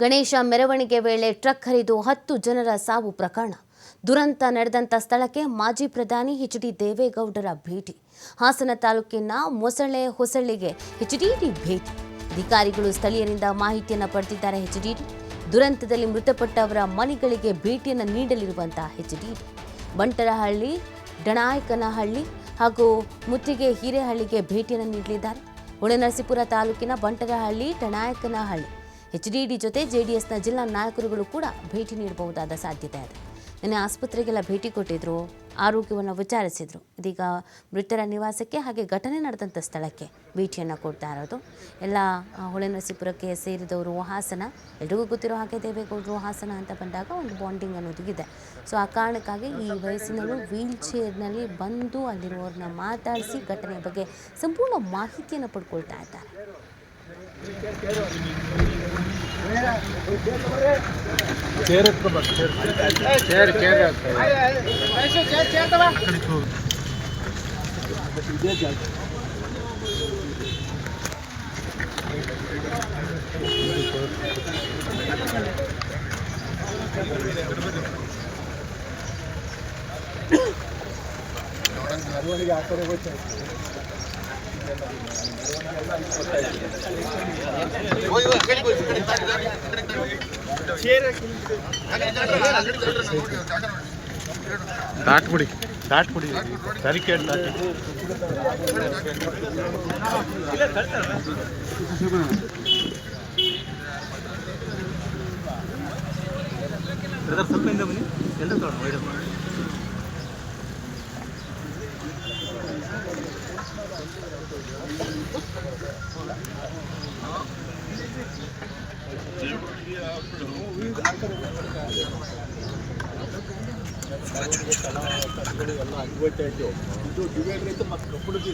ಗಣೇಶ ಮೆರವಣಿಗೆ ವೇಳೆ ಟ್ರಕ್ ಹರಿದು 10 ಜನರ ಸಾವು ಪ್ರಕರಣ. ದುರಂತ ನಡೆದಂತ ಸ್ಥಳಕ್ಕೆ ಮಾಜಿ ಪ್ರಧಾನಿ ಎಚ್.ಡಿ. ದೇವೇಗೌಡರ ಭೇಟಿ. ಹಾಸನ ತಾಲೂಕಿನ ಮೊಸಳೆ ಹೊಸಳ್ಳಿಗೆ ಎಚ್.ಡಿ. ಭೇಟಿ. ಅಧಿಕಾರಿಗಳು ಸ್ಥಳೀಯರಿಂದ ಮಾಹಿತಿಯನ್ನು ಪಡೆದಿದ್ದಾರೆ. ಎಚ್.ಡಿ. ದುರಂತದಲ್ಲಿ ಮೃತಪಟ್ಟವರ ಮನೆಗಳಿಗೆ ಭೇಟಿಯನ್ನು ನೀಡಲಿರುವಂತಹ ಎಚ್.ಡಿ. ಬಂಟರಹಳ್ಳಿ, ಡಣಾಯಕನಹಳ್ಳಿ ಹಾಗೂ ಮುತ್ತಿಗೆ ಹಿರೇಹಳ್ಳಿಗೆ ಭೇಟಿಯನ್ನು ನೀಡಲಿದ್ದಾರೆ. ಹೊಳೆನರಸೀಪುರ ತಾಲೂಕಿನ ಬಂಟರಹಳ್ಳಿ, ಡಣಾಯಕನಹಳ್ಳಿ ಎಚ್.ಡಿ. ಜೊತೆ ಜೆಡಿಎಸ್ನ ಜಿಲ್ಲಾ ನಾಯಕರುಗಳು ಕೂಡ ಭೇಟಿ ನೀಡಬಹುದಾದ ಸಾಧ್ಯತೆ ಇದೆ. ನಿನ್ನೆ ಆಸ್ಪತ್ರೆಗೆಲ್ಲ ಭೇಟಿ ಕೊಟ್ಟಿದ್ರು, ಆರೋಗ್ಯವನ್ನು ವಿಚಾರಿಸಿದ್ರು. ಇದೀಗ ಮೃತರ ನಿವಾಸಕ್ಕೆ ಹಾಗೆ ಘಟನೆ ನಡೆದಂಥ ಸ್ಥಳಕ್ಕೆ ಭೇಟಿಯನ್ನು ಕೊಡ್ತಾ ಇರೋದು. ಎಲ್ಲ ಹೊಳೆನರಸೀಪುರಕ್ಕೆ ಸೇರಿದವರು ಹಾಸನ. ಎಲ್ರಿಗೂ ಗೊತ್ತಿರೋ ಹಾಗೆ ದೇವೇಗೌಡರು ಹಾಸನ ಅಂತ ಬಂದಾಗ ಒಂದು ಬಾಂಡಿಂಗ್ ಅನ್ನೋದು ಇದೆ. ಸೊ ಆ ಕಾರಣಕ್ಕಾಗಿ ಈ ವಯಸ್ಸಿನವರು ವೀಲ್ ಚೇರ್ನಲ್ಲಿ ಬಂದು ಅಲ್ಲಿರುವವ್ರನ್ನ ಮಾತಾಡಿಸಿ ಘಟನೆಯ ಬಗ್ಗೆ ಸಂಪೂರ್ಣ ಮಾಹಿತಿಯನ್ನು ಪಡ್ಕೊಳ್ತಾ ಇದ್ದಾರೆ. ದಾಟ್ಬಿಡಿ ಬ್ಯಾರಿಕೇಡ್ ದಾಟಿ. ಸ್ವಲ್ಪ ಇಂದ ಬನ್ನಿ, ಎಲ್ಲ ಇದು ಡಿವೈಡರ್ ಮತ್ತೆ ಕಪ್ಪುಳದ